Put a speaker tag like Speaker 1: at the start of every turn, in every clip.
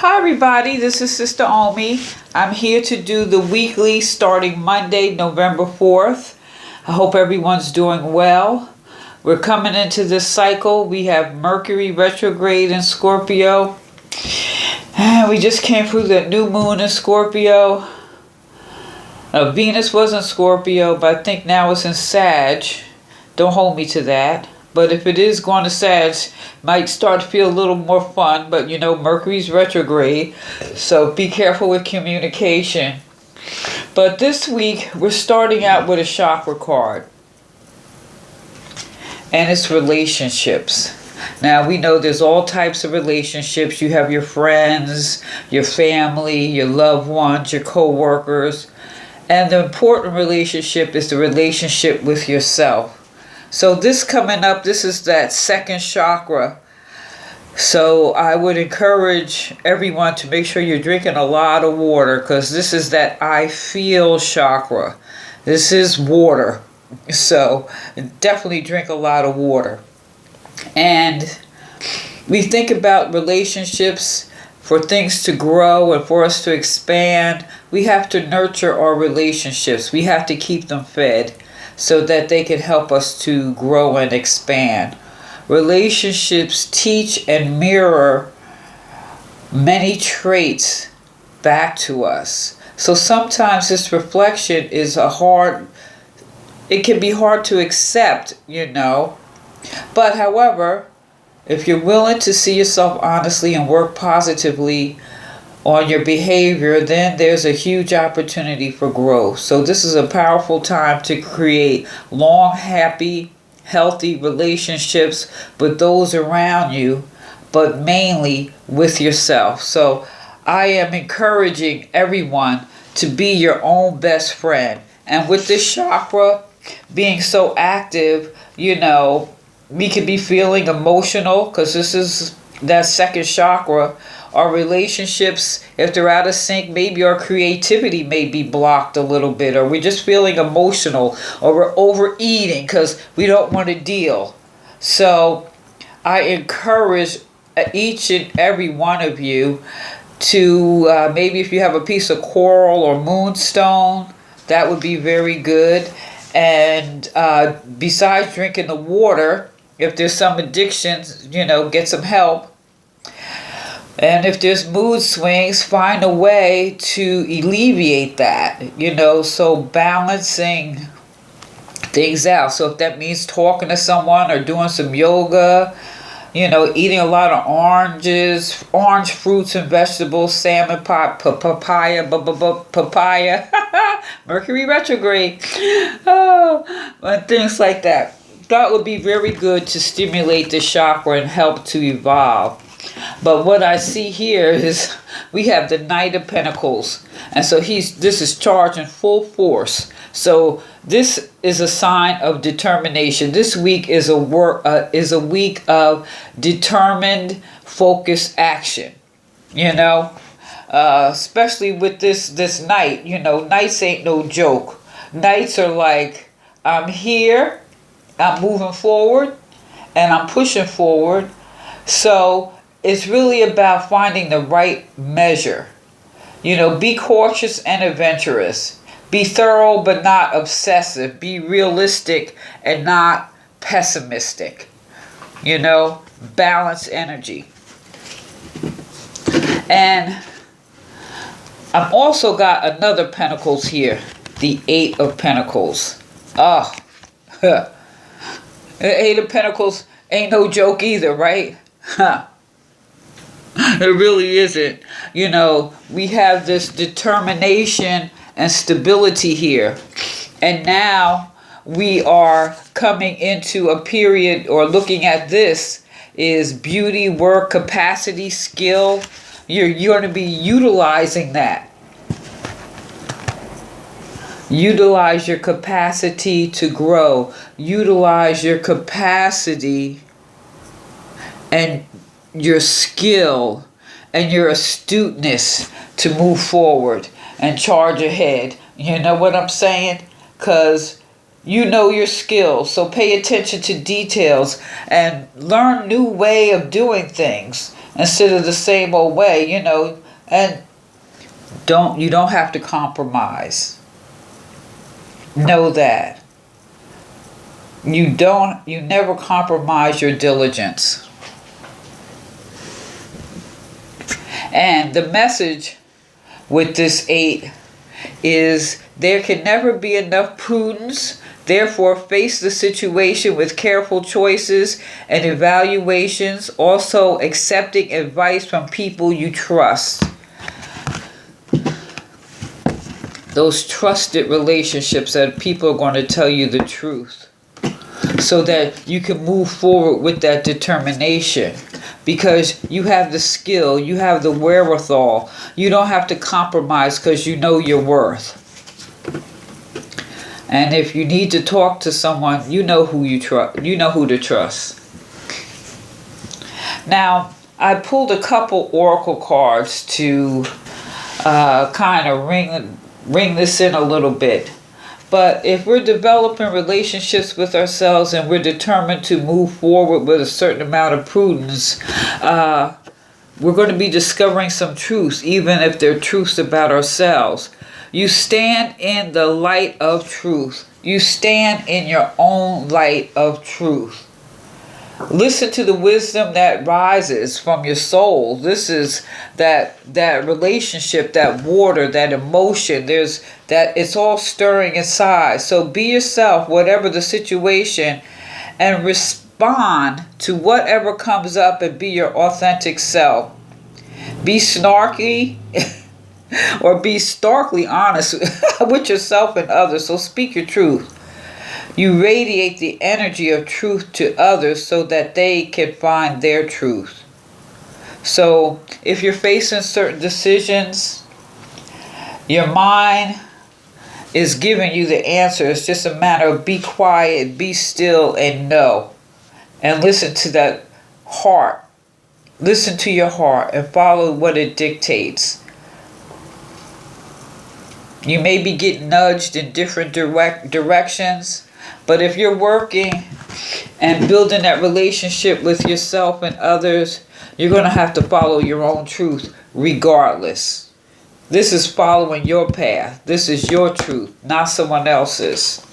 Speaker 1: Hi everybody, this is Sister Omi. I'm here to do the weekly starting Monday, November 4th. I hope everyone's doing well. We're coming into this cycle. We have Mercury retrograde in Scorpio. And we just came through the new moon in Scorpio. Venus was in Scorpio, but I think now it's in Sag. Don't hold me to that. But if it is going to Sag, might start to feel a little more fun. But Mercury's retrograde, so be careful with communication. But this week, we're starting out with a chakra card. And it's relationships. Now, we know there's all types of relationships. You have your friends, your family, your loved ones, your co-workers. And the important relationship is the relationship with yourself. So this coming up, this is that second chakra. So I would encourage everyone to make sure you're drinking a lot of water, because this is that I feel chakra. This is water. So definitely drink a lot of water. And we think about relationships, for things to grow and for us to expand. We have to nurture our relationships. We have to keep them fed, so that they can help us to grow and expand. Relationships teach and mirror many traits back to us. So sometimes this reflection is it can be hard to accept, But however, if you're willing to see yourself honestly and work positively on your behavior, then there's a huge opportunity for growth. So this is a powerful time to create long, happy, healthy relationships with those around you, but mainly with yourself. So I am encouraging everyone to be your own best friend. And with this chakra being so active, we could be feeling emotional, because this is that second chakra. Our relationships, if they're out of sync, maybe our creativity may be blocked a little bit, or we're just feeling emotional, or we're overeating because we don't want to deal. So I encourage each and every one of you to maybe, if you have a piece of coral or moonstone, that would be very good. And besides drinking the water, if there's some addictions, get some help. And if there's mood swings, find a way to alleviate that, so balancing things out. So if that means talking to someone or doing some yoga, eating a lot of orange fruits and vegetables, salmon, papaya, Mercury retrograde, and things like that. That would be very good to stimulate the chakra and help to evolve. But what I see here is we have the Knight of Pentacles, and so this is charging full force. So this is a sign of determination. This week is a week of determined, focused action. Especially with this Knight. Knights ain't no joke. Knights are like, I'm here, I'm moving forward, and I'm pushing forward. So it's really about finding the right measure. Be cautious and adventurous. Be thorough but not obsessive. Be realistic and not pessimistic. Balance energy. And I've also got another Pentacles here. The Eight of Pentacles. The Eight of Pentacles ain't no joke either, right? It really isn't. We have this determination and stability here. And now we are coming into a period, or looking at this, is beauty, work, capacity, skill. You're going to be utilizing that. Utilize your capacity to grow. Utilize your capacity and your skill and your astuteness to move forward and charge ahead. You know what I'm saying? Because you know your skills, so pay attention to details and learn new way of doing things. instead of the same old way, and you don't have to compromise. Know that. You never compromise your diligence. And the message with this 8 is there can never be enough prudence. Therefore, face the situation with careful choices and evaluations, also accepting advice from people you trust. Those trusted relationships that people are going to tell you the truth, so that you can move forward with that determination, because you have the skill, you have the wherewithal. You don't have to compromise because you know your worth. And if you need to talk to someone, you know who you trust. You know who to trust. Now, I pulled a couple oracle cards to kind of ring this in a little bit. But if we're developing relationships with ourselves and we're determined to move forward with a certain amount of prudence, we're going to be discovering some truths, even if they're truths about ourselves. You stand in the light of truth. You stand in your own light of truth. Listen to the wisdom that rises from your soul. This is that relationship, that water, that emotion. It's all stirring inside. So be yourself, whatever the situation, and respond to whatever comes up and be your authentic self. Be snarky or be starkly honest with yourself and others. So speak your truth. You radiate the energy of truth to others so that they can find their truth. So if you're facing certain decisions, your mind is giving you the answer. It's just a matter of be quiet, be still, and know. And listen to that heart. Listen to your heart and follow what it dictates. You may be getting nudged in different directions, but if you're working and building that relationship with yourself and others, you're going to have to follow your own truth regardless. This is following your path. This is your truth, not someone else's.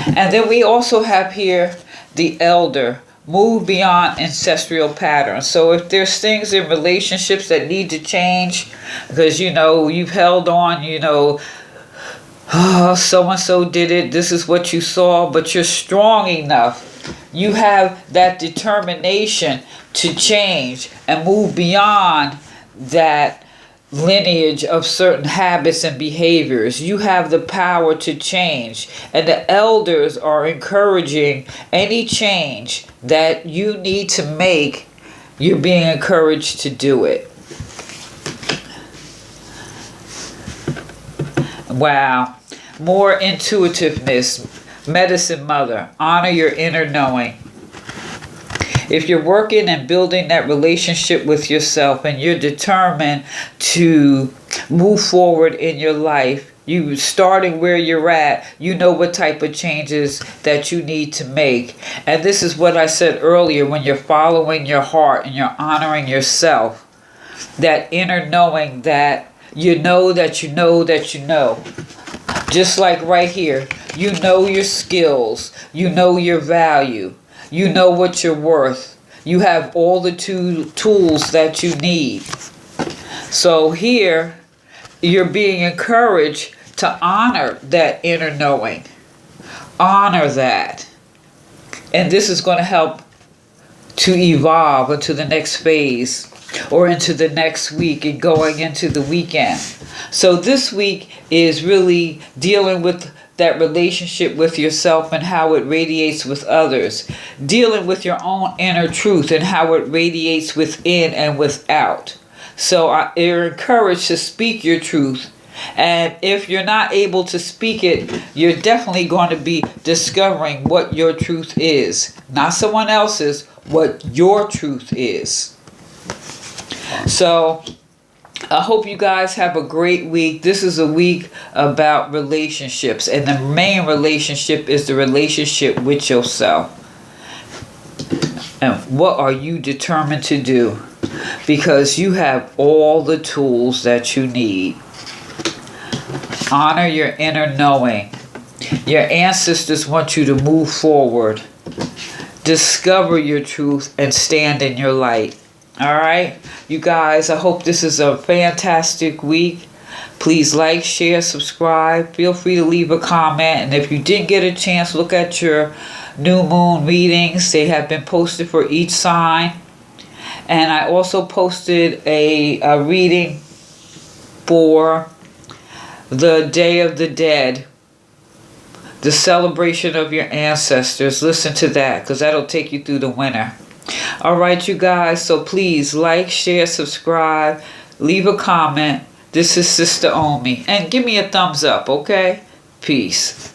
Speaker 1: And then we also have here the elder. Move beyond ancestral patterns. So if there's things in relationships that need to change, because you've held on, so-and-so did it, this is what you saw, but you're strong enough. You have that determination to change and move beyond that lineage of certain habits and behaviors. You have the power to change, and the elders are encouraging any change that you need to make. You're being encouraged to do it. Wow. More intuitiveness. Medicine Mother. Honor your inner knowing. If you're working and building that relationship with yourself and you're determined to move forward in your life, you starting where you're at, you know what type of changes that you need to make. And this is what I said earlier, when you're following your heart and you're honoring yourself, that inner knowing that you know that you know that you know. Just like right here, you know your skills, you know your value. You know what you're worth. You have all the tools that you need. So here, you're being encouraged to honor that inner knowing. Honor that. And this is going to help to evolve into the next phase or into the next week and going into the weekend. So this week is really dealing with that relationship with yourself and how it radiates with others. Dealing with your own inner truth and how it radiates within and without. So you're encouraged to speak your truth. And if you're not able to speak it, you're definitely going to be discovering what your truth is. Not someone else's, what your truth is. So I hope you guys have a great week. This is a week about relationships, and the main relationship is the relationship with yourself. And what are you determined to do? because you have all the tools that you need. Honor your inner knowing. Your ancestors want you to move forward. Discover your truth and stand in your light. All right, you guys, I hope this is a fantastic week. Please like, share, subscribe. Feel free to leave a comment. And if you didn't get a chance, look at your new moon readings. They have been posted for each sign. And I also posted a reading for the Day of the Dead, the celebration of your ancestors. Listen to that, because that'll take you through the winter. All right, you guys, so please like, share, subscribe, leave a comment. This is Sister Omi. And give me a thumbs up, okay? Peace.